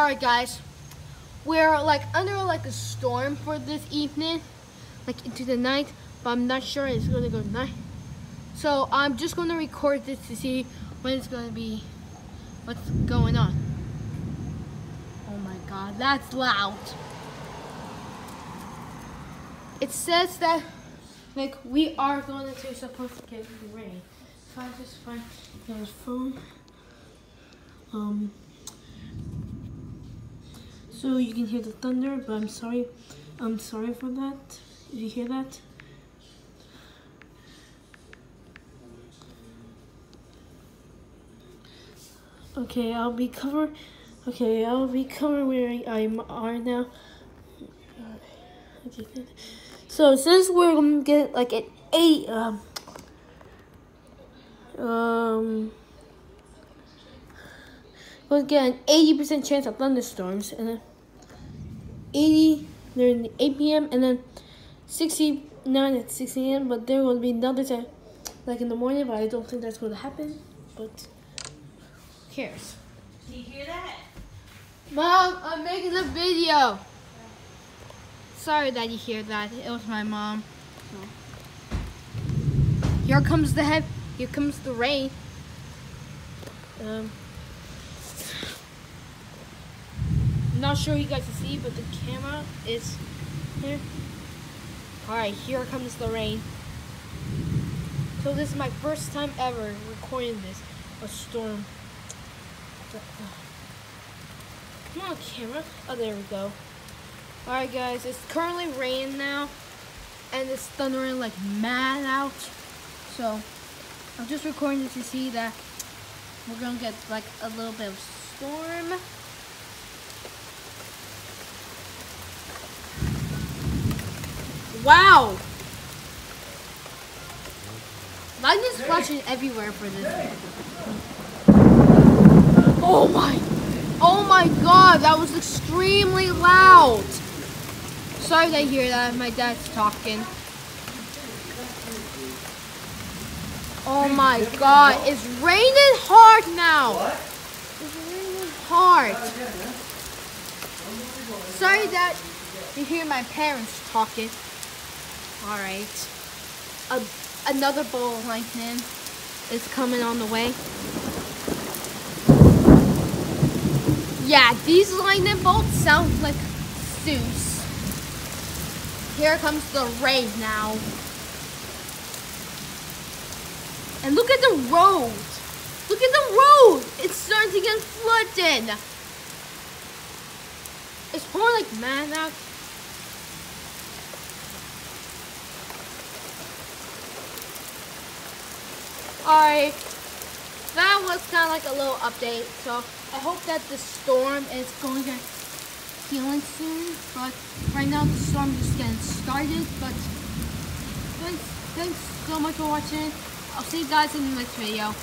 sorry guys. We're like under like a storm for this evening, like into the night, but I'm not sure it's gonna go night. So I'm just gonna record this to see when it's gonna be, what's going on. Oh my god, that's loud. It says that like we are going to supposed to get the rain. So I just find the phone. So you can hear the thunder, but I'm sorry for that. If you hear that. Okay, I'll be covered where I are now. Okay. So since we're gonna get like an 80% chance of thunderstorms, and then 80 during the 8 p.m. and then 69 at 6 a.m. But there will be another time like in the morning, but I don't think that's going to happen. But who cares? Do you hear that? Mom, I'm making a video. Sorry that you hear that. It was my mom. Here comes the rain. Not sure you guys can see, but the camera is here. Alright, here comes the rain. So this is my first time ever recording this, a storm. Come on, camera. Oh, there we go. Alright guys, it's currently raining now, and it's thundering like mad out. So I'm just recording this to see that we're gonna get like a little bit of storm. Wow! Lightning is flashing everywhere for this. Oh my god, that was extremely loud. Sorry to hear that, my dad's talking. Oh my god, it's raining hard now. It's raining hard. Sorry that you hear my parents talking. Alright. Another bolt of lightning is coming on the way. Yeah, these lightning bolts sound like Zeus. Here comes the rain now. And look at the road. Look at the road. It's starting to get flooded. It's pouring like mad out. Alright, that was kind of like a little update. So I hope that the storm is going to healing soon. But right now the storm is just getting started. But thanks so much for watching. I'll see you guys in the next video.